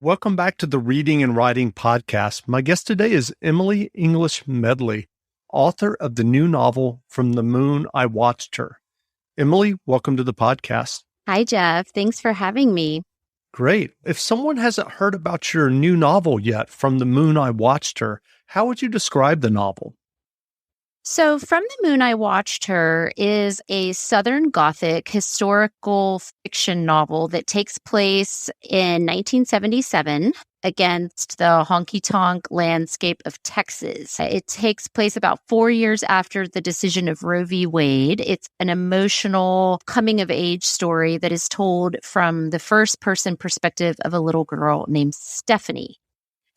Welcome back to the Reading and Writing Podcast. My guest today is Emily English Medley, author of the new novel, From the Moon I Watched Her. Emily, welcome to the podcast. Hi, Jeff. Thanks for having me. Great. If someone hasn't heard about your new novel yet, From the Moon I Watched Her, how would you describe the novel? So, From the Moon I Watched Her is a Southern Gothic historical fiction novel that takes place in 1977 against the honky-tonk landscape of Texas. It takes place about 4 years after the decision of Roe v. Wade. It's an emotional coming-of-age story that is told from the first-person perspective of a little girl named Stephanie.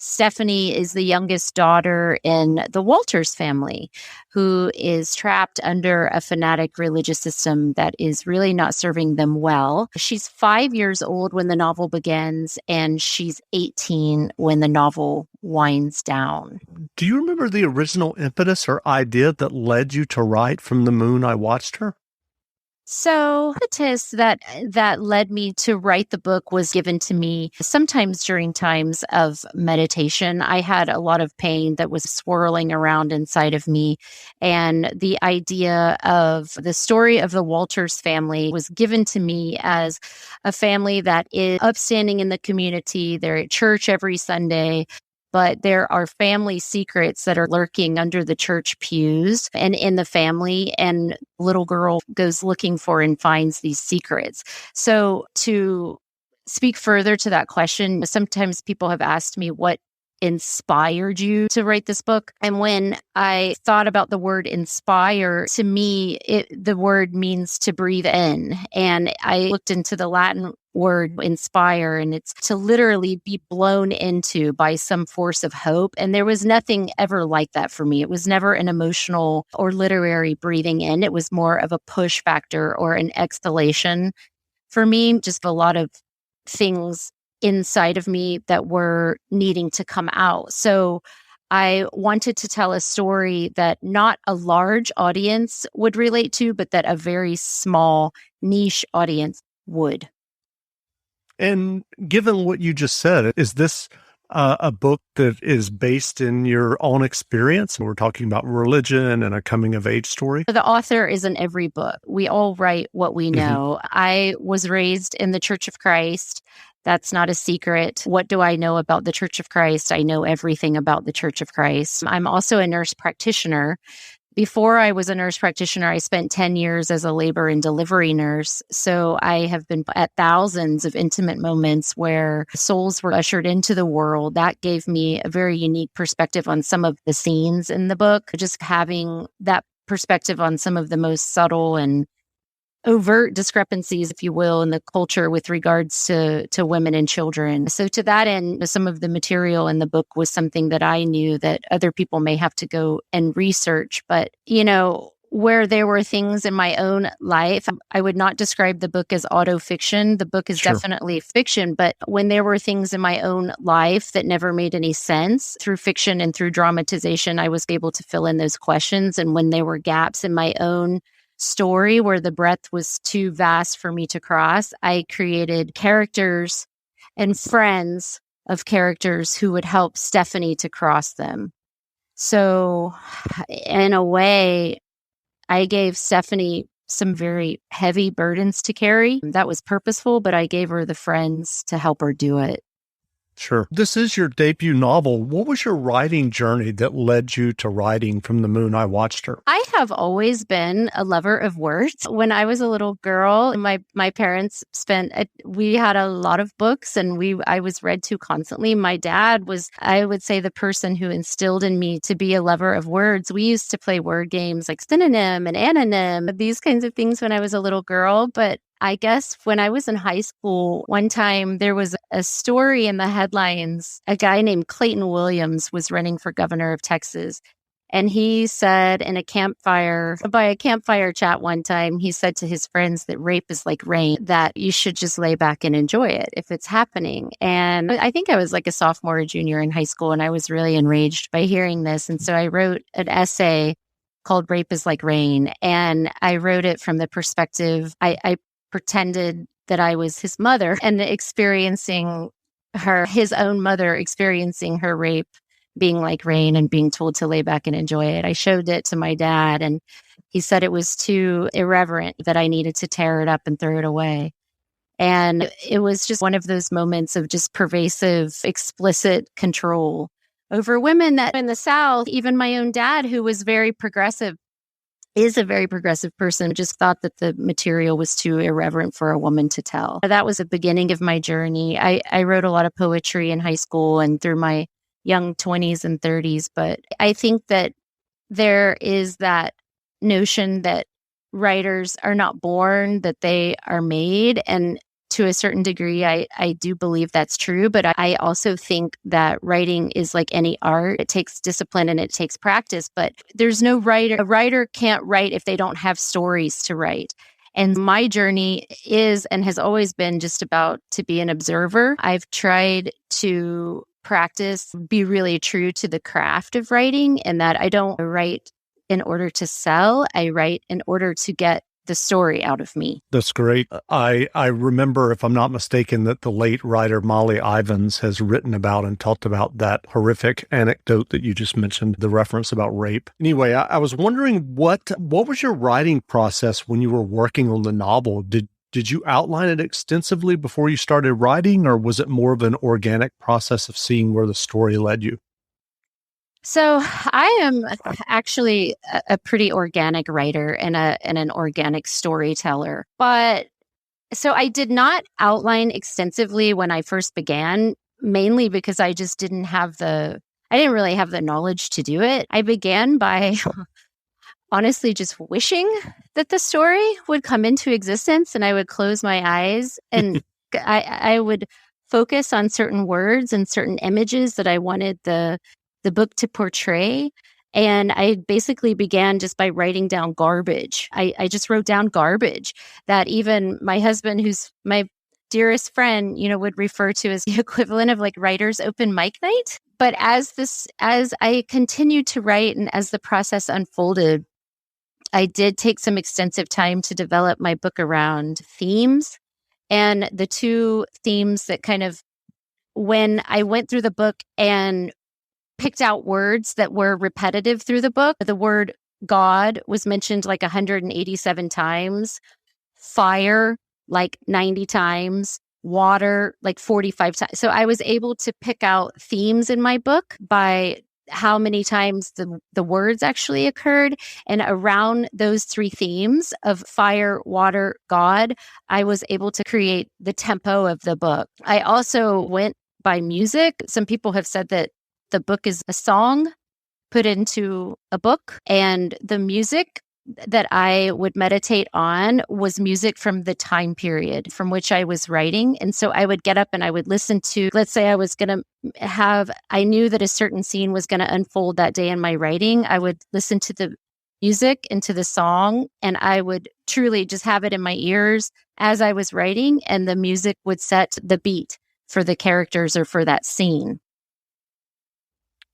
Stephanie is the youngest daughter in the Walters family, who is trapped under a fanatic religious system that is really not serving them well. She's 5 years old when the novel begins, and she's 18 when the novel winds down. Do you remember the original impetus or idea that led you to write From the Moon I Watched Her? So the impetus that led me to write the book was given to me sometimes during times of meditation. I had a lot of pain that was swirling around inside of me. And the idea of the story of the Walters family was given to me as a family that is upstanding in the community. They're at church every Sunday. But there are family secrets that are lurking under the church pews and in the family, and little girl goes looking for and finds these secrets. So to speak further to that question, sometimes people have asked me what inspired you to write this book. And when I thought about the word inspire, to me, the word means to breathe in. And I looked into the Latin word inspire, and it's to literally be blown into by some force of hope. And there was nothing ever like that for me. It was never an emotional or literary breathing in. It was more of a push factor or an exhalation for me, just a lot of things inside of me that were needing to come out. So I wanted to tell a story that not a large audience would relate to, but that a very small niche audience would. And given what you just said, is this a book that is based in your own experience? We're talking about religion and a coming-of-age story. The author is in every book. We all write what we know. I was raised in the Church of Christ. That's not a secret. What do I know about the Church of Christ? I know everything about the Church of Christ. I'm also a nurse practitioner. Before I was a nurse practitioner, I spent 10 years as a labor and delivery nurse. So I have been at thousands of intimate moments where souls were ushered into the world. That gave me a very unique perspective on some of the scenes in the book. Just having that perspective on some of the most subtle and overt discrepancies, if you will, in the culture with regards to women and children. So to that end, some of the material in the book was something that I knew that other people may have to go and research. But, where there were things in my own life, I would not describe the book as autofiction. The book is definitely fiction. But when there were things in my own life that never made any sense, through fiction and through dramatization, I was able to fill in those questions. And when there were gaps in my own story where the breadth was too vast for me to cross, I created characters and friends of characters who would help Stephanie to cross them. So in a way, I gave Stephanie some very heavy burdens to carry. That was purposeful, but I gave her the friends to help her do it. Sure. This is your debut novel. What was your writing journey that led you to writing From the Moon I Watched Her? I have always been a lover of words. When I was a little girl, my parents we had a lot of books, and I was read to constantly. My dad was, I would say, the person who instilled in me to be a lover of words. We used to play word games like synonym and anonym, these kinds of things when I was a little girl. But I guess when I was in high school, one time there was a story in the headlines. A guy named Clayton Williams was running for governor of Texas. And he said by a campfire chat one time, he said to his friends that rape is like rain, that you should just lay back and enjoy it if it's happening. And I think I was like a sophomore or junior in high school, and I was really enraged by hearing this. And so I wrote an essay called Rape is Like Rain. And I wrote it from the perspective, I pretended that I was his mother and experiencing his own mother experiencing her rape being like rain and being told to lay back and enjoy it. I showed it to my dad, and he said it was too irreverent, that I needed to tear it up and throw it away. And it was just one of those moments of just pervasive, explicit control over women that in the South, even my own dad, who was very progressive, is a very progressive person, just thought that the material was too irreverent for a woman to tell. That was the beginning of my journey. I wrote a lot of poetry in high school and through my young 20s and 30s, but I think that there is that notion that writers are not born, that they are made. And to a certain degree, I do believe that's true. But I also think that writing is like any art. It takes discipline and it takes practice. But there's no writer. A writer can't write if they don't have stories to write. And my journey is and has always been just about to be an observer. I've tried to practice, be really true to the craft of writing, and that I don't write in order to sell. I write in order to get the story out of me. That's great. I remember, if I'm not mistaken, that the late writer Molly Ivins has written about and talked about that horrific anecdote that you just mentioned, the reference about rape. Anyway, I was wondering what was your writing process when you were working on the novel? Did you outline it extensively before you started writing, or was it more of an organic process of seeing where the story led you? So I am actually a pretty organic writer and an organic storyteller. But so I did not outline extensively when I first began, mainly because I just didn't really have the knowledge to do it. I began by honestly just wishing that the story would come into existence, and I would close my eyes and I would focus on certain words and certain images that I wanted the book to portray. And I basically began just by writing down garbage. I just wrote down garbage that even my husband, who's my dearest friend, would refer to as the equivalent of like writer's open mic night. But as I continued to write and as the process unfolded, I did take some extensive time to develop my book around themes. And the two themes that kind of, when I went through the book and picked out words that were repetitive through the book, the word God was mentioned like 187 times, fire like 90 times, water like 45 times. So I was able to pick out themes in my book by how many times the words actually occurred. And around those three themes of fire, water, God, I was able to create the tempo of the book. I also went by music. Some people have said that the book is a song put into a book, and the music that I would meditate on was music from the time period from which I was writing. And so I would get up and I would listen to, let's say I knew that a certain scene was going to unfold that day in my writing. I would listen to the music and to the song, and I would truly just have it in my ears as I was writing, and the music would set the beat for the characters or for that scene.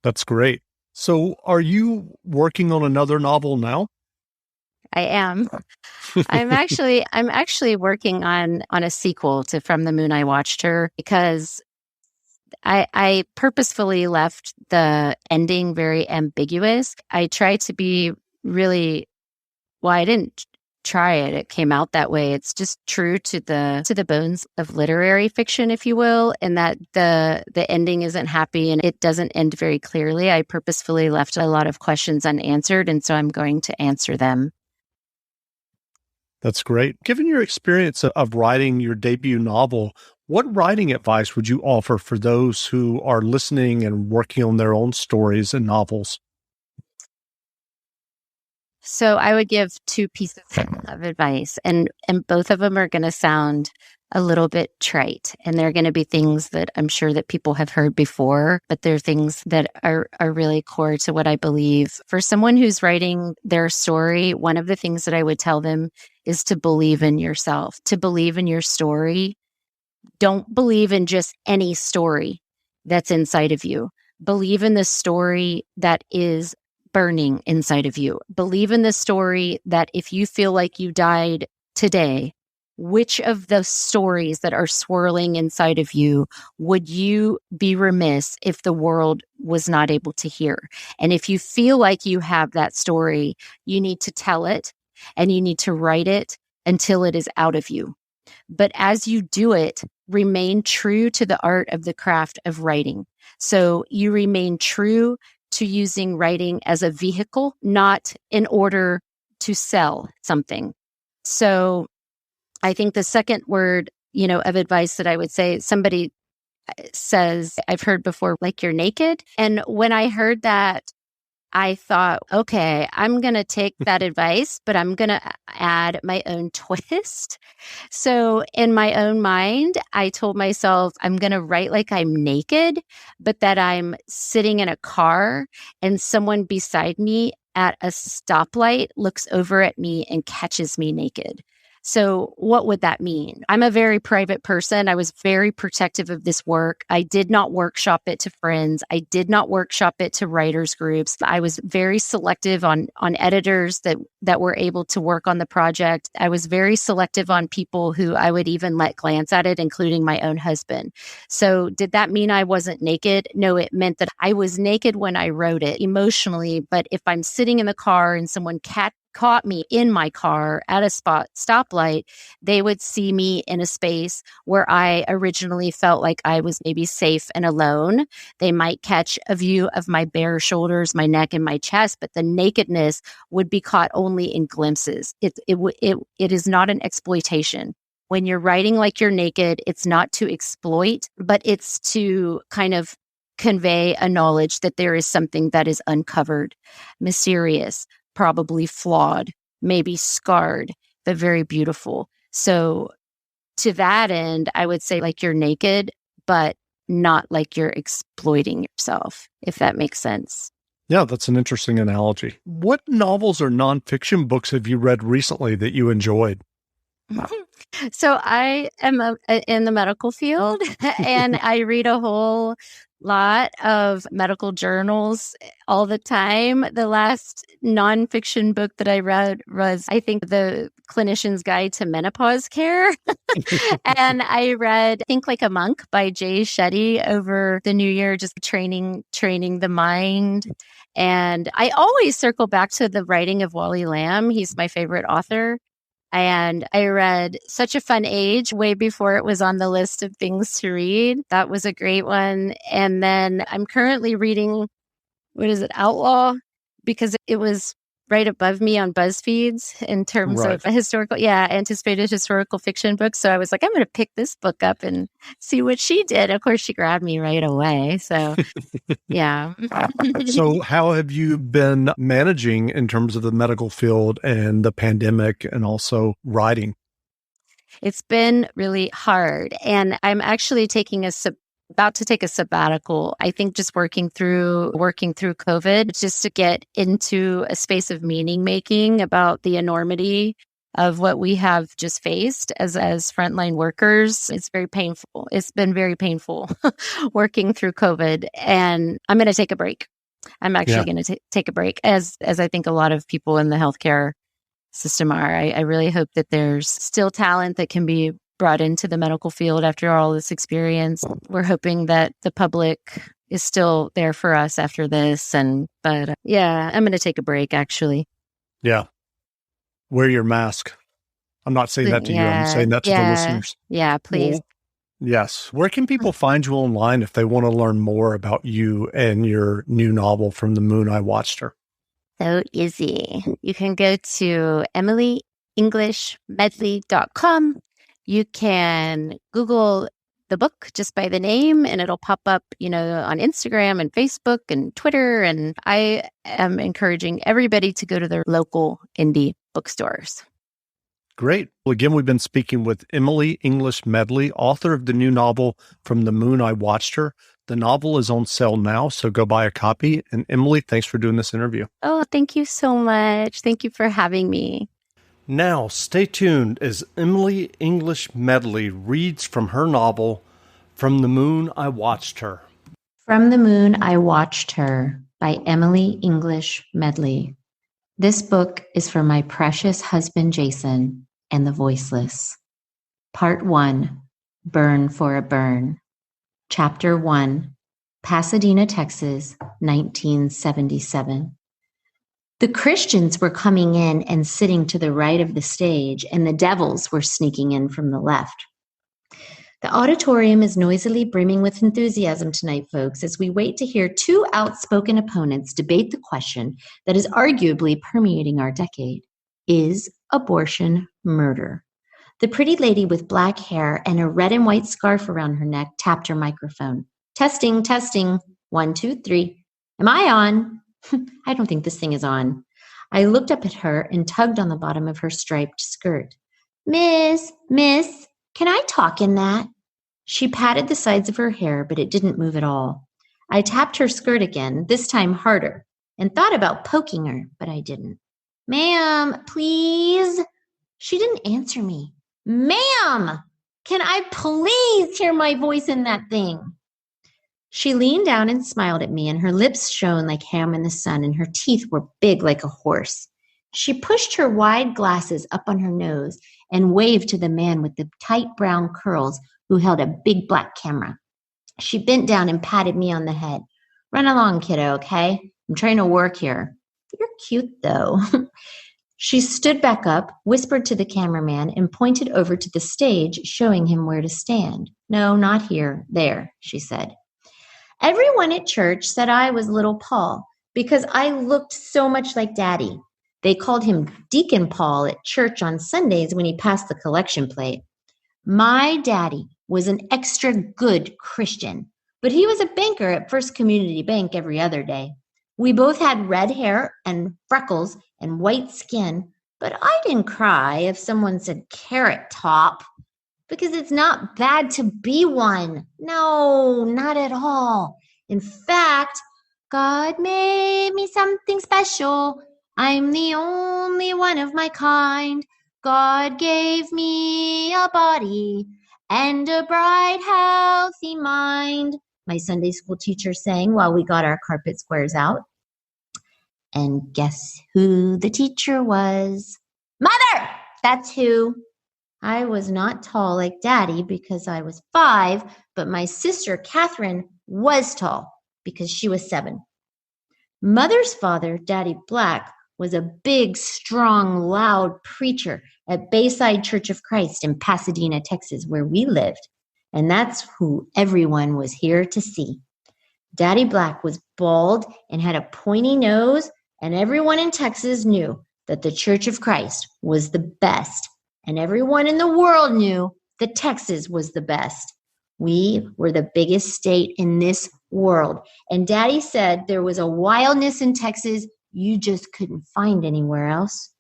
That's great. So are you working on another novel now? I am. I'm actually working on a sequel to From the Moon I Watched Her, because I purposefully left the ending very ambiguous. I tried to be I didn't try it. It came out that way. It's just true to the bones of literary fiction, if you will, and that the ending isn't happy and it doesn't end very clearly. I purposefully left a lot of questions unanswered, and so I'm going to answer them. That's great. Given your experience of writing your debut novel, what writing advice would you offer for those who are listening and working on their own stories and novels? So I would give two pieces of advice, and both of them are going to sound a little bit trite, and they're going to be things that I'm sure that people have heard before, but they're things that are really core to what I believe. For someone who's writing their story, one of the things that I would tell them is to believe in yourself, to believe in your story. Don't believe in just any story that's inside of you. Believe in the story that is burning inside of you. Believe in the story that if you feel like you died today, which of the stories that are swirling inside of you would you be remiss if the world was not able to hear? And if you feel like you have that story, you need to tell it and you need to write it until it is out of you. But as you do it, remain true to the art of the craft of writing. So you remain true to using writing as a vehicle, not in order to sell something. So I think the second word, of advice that I would say, somebody says, I've heard before, like, you're naked. And when I heard that, I thought, okay, I'm going to take that advice, but I'm going to add my own twist. So in my own mind, I told myself I'm going to write like I'm naked, but that I'm sitting in a car and someone beside me at a stoplight looks over at me and catches me naked. So what would that mean? I'm a very private person. I was very protective of this work. I did not workshop it to friends. I did not workshop it to writers groups. I was very selective on editors that were able to work on the project. I was very selective on people who I would even let glance at it, including my own husband. So did that mean I wasn't naked? No, it meant that I was naked when I wrote it emotionally. But if I'm sitting in the car and someone caught me in my car at a stoplight, they would see me in a space where I originally felt like I was maybe safe and alone. They might catch a view of my bare shoulders, my neck, and my chest, but the nakedness would be caught only in glimpses. It is not an exploitation. When you're writing like you're naked, it's not to exploit, but it's to kind of convey a knowledge that there is something that is uncovered, mysterious, probably flawed, maybe scarred, but very beautiful. So to that end, I would say like you're naked, but not like you're exploiting yourself, if that makes sense. Yeah, that's an interesting analogy. What novels or nonfiction books have you read recently that you enjoyed? So I am in the medical field and I read a whole lot of medical journals all the time. The last nonfiction book that I read was, I think, The Clinician's Guide to Menopause Care. And I read Think Like a Monk by Jay Shetty over the new year, just training the mind. And I always circle back to the writing of Wally Lamb. He's my favorite author. And I read Such a Fun Age way before it was on the list of things to read. That was a great one. And then I'm currently reading, Outlaw, because it was right above me on BuzzFeeds in terms of a anticipated historical fiction book. So I was like, I'm going to pick this book up and see what she did. Of course, she grabbed me right away. So, yeah. So how have you been managing in terms of the medical field and the pandemic and also writing? It's been really hard. And I'm actually about to take a sabbatical. I think just working through COVID, just to get into a space of meaning making about the enormity of what we have just faced as frontline workers. It's very painful. It's been very painful working through COVID, and I'm going to take a break. I'm actually going to take a break, as I think a lot of people in the healthcare system are. I really hope that there's still talent that can be brought into the medical field after all this experience. We're hoping that the public is still there for us after this. But I'm going to take a break, actually. Yeah. Wear your mask. I'm not saying that to you. I'm saying that to the listeners. Yeah, please. Well, yes. Where can people find you online if they want to learn more about you and your new novel, From the Moon I Watched Her? So easy. You can go to EmilyEnglishMedley.com. You can Google the book just by the name and it'll pop up, on Instagram and Facebook and Twitter. And I am encouraging everybody to go to their local indie bookstores. Great. Well, again, we've been speaking with Emily English Medley, author of the new novel, From the Moon I Watched Her. The novel is on sale now, so go buy a copy. And Emily, thanks for doing this interview. Oh, thank you so much. Thank you for having me. Now, stay tuned as Emily English Medley reads from her novel, From the Moon I Watched Her. From the Moon I Watched Her by Emily English Medley. This book is for my precious husband, Jason, and the voiceless. Part 1, Burn for a Burn. Chapter 1, Pasadena, Texas, 1977. The Christians were coming in and sitting to the right of the stage, and the devils were sneaking in from the left. The auditorium is noisily brimming with enthusiasm tonight, folks, as we wait to hear two outspoken opponents debate the question that is arguably permeating our decade. Is abortion murder? The pretty lady with black hair and a red and white scarf around her neck tapped her microphone. Testing, testing. 1, 2, 3. Am I on? I don't think this thing is on. I looked up at her and tugged on the bottom of her striped skirt. Miss, can I talk in that? She patted the sides of her hair, but it didn't move at all. I tapped her skirt again, this time harder, and thought about poking her, but I didn't. Ma'am, please? She didn't answer me. Ma'am, can I please hear my voice in that thing? She leaned down and smiled at me, and her lips shone like ham in the sun, and her teeth were big like a horse. She pushed her wide glasses up on her nose and waved to the man with the tight brown curls who held a big black camera. She bent down and patted me on the head. Run along, kiddo, okay? I'm trying to work here. You're cute, though. She stood back up, whispered to the cameraman, and pointed over to the stage, showing him where to stand. No, not here. There, she said. Everyone at church said I was little Paul because I looked so much like Daddy. They called him Deacon Paul at church on Sundays when he passed the collection plate. My daddy was an extra good Christian, but he was a banker at First Community Bank every other day. We both had red hair and freckles and white skin, but I didn't cry if someone said carrot top, because it's not bad to be one. No, not at all. In fact, God made me something special. I'm the only one of my kind. God gave me a body and a bright, healthy mind, my Sunday school teacher sang while we got our carpet squares out. And guess who the teacher was? Mother! That's who. I was not tall like Daddy because I was 5, but my sister Catherine was tall because she was 7. Mother's father, Daddy Black, was a big, strong, loud preacher at Bayside Church of Christ in Pasadena, Texas, where we lived. And that's who everyone was here to see. Daddy Black was bald and had a pointy nose, and everyone in Texas knew that the Church of Christ was the best. And everyone in the world knew that Texas was the best. We were the biggest state in this world. And Daddy said there was a wildness in Texas you just couldn't find anywhere else.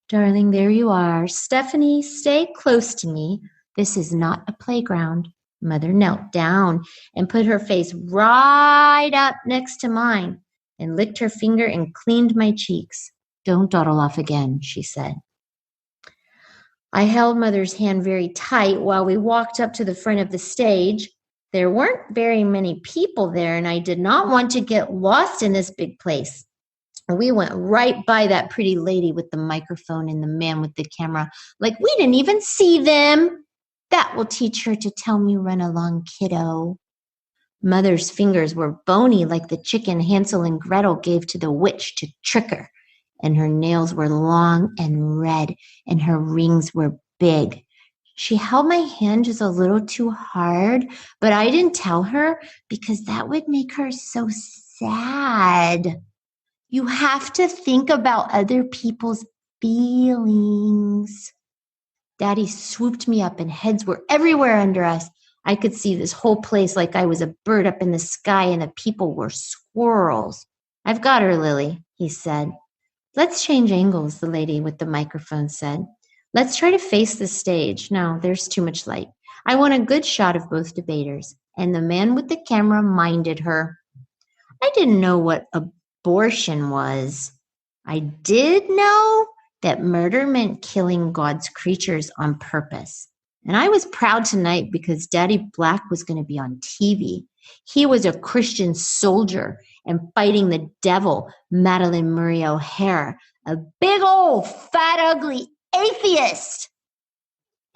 Darling, there you are. Stephanie, stay close to me. This is not a playground. Mother knelt down and put her face right up next to mine and licked her finger and cleaned my cheeks. Don't dawdle off again, she said. I held Mother's hand very tight while we walked up to the front of the stage. There weren't very many people there, and I did not want to get lost in this big place. We went right by that pretty lady with the microphone and the man with the camera, like we didn't even see them. That will teach her to tell me run along, kiddo. Mother's fingers were bony like the chicken Hansel and Gretel gave to the witch to trick her. And her nails were long and red, and her rings were big. She held my hand just a little too hard, but I didn't tell her because that would make her so sad. You have to think about other people's feelings. Daddy swooped me up, and heads were everywhere under us. I could see this whole place like I was a bird up in the sky, and the people were squirrels. I've got her, Lily, he said. Let's change angles, the lady with the microphone said. Let's try to face the stage. No, there's too much light. I want a good shot of both debaters. And the man with the camera minded her. I didn't know what abortion was. I did know that murder meant killing God's creatures on purpose. And I was proud tonight because Daddy Black was going to be on TV. He was a Christian soldier and fighting the devil, Madeline Murray O'Hare, a big old fat ugly atheist.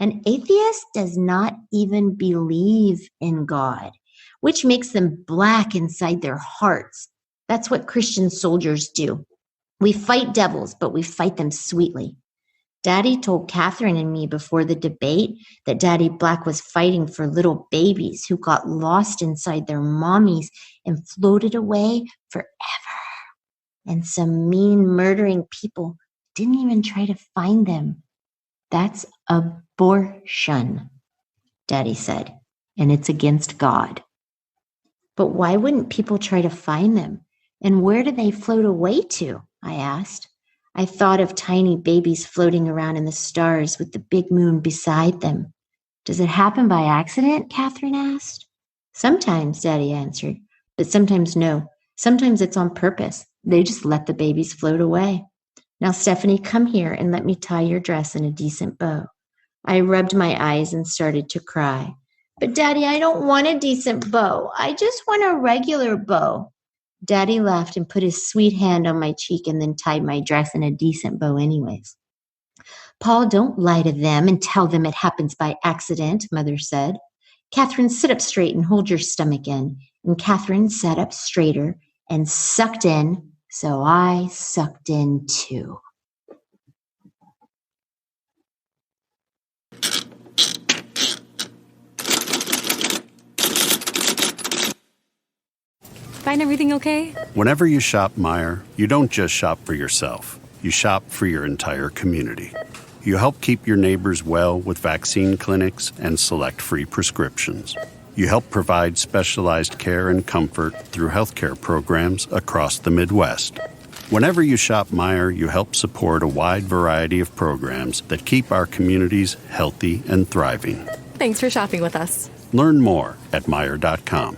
An atheist does not even believe in God, which makes them black inside their hearts. That's what Christian soldiers do. We fight devils, but we fight them sweetly. Daddy told Catherine and me before the debate that Daddy Black was fighting for little babies who got lost inside their mommies and floated away forever. And some mean, murdering people didn't even try to find them. That's abortion, Daddy said, and it's against God. But why wouldn't people try to find them? And where do they float away to? I asked. I thought of tiny babies floating around in the stars with the big moon beside them. Does it happen by accident? Catherine asked. Sometimes, Daddy answered, but sometimes no. Sometimes it's on purpose. They just let the babies float away. Now, Stephanie, come here and let me tie your dress in a decent bow. I rubbed my eyes and started to cry. But Daddy, I don't want a decent bow. I just want a regular bow. Daddy laughed and put his sweet hand on my cheek and then tied my dress in a decent bow anyways. Paul, don't lie to them and tell them it happens by accident, Mother said. Catherine, sit up straight and hold your stomach in. And Catherine sat up straighter and sucked in, so I sucked in too. Find everything okay? Whenever you shop Meijer, you don't just shop for yourself. You shop for your entire community. You help keep your neighbors well with vaccine clinics and select free prescriptions. You help provide specialized care and comfort through healthcare programs across the Midwest. Whenever you shop Meijer, you help support a wide variety of programs that keep our communities healthy and thriving. Thanks for shopping with us. Learn more at Meijer.com.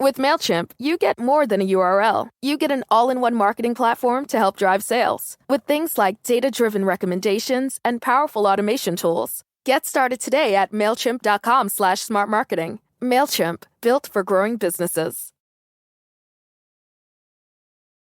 With MailChimp, you get more than a URL. You get an all-in-one marketing platform to help drive sales with things like data-driven recommendations and powerful automation tools. Get started today at MailChimp.com/smartmarketing. MailChimp, built for growing businesses.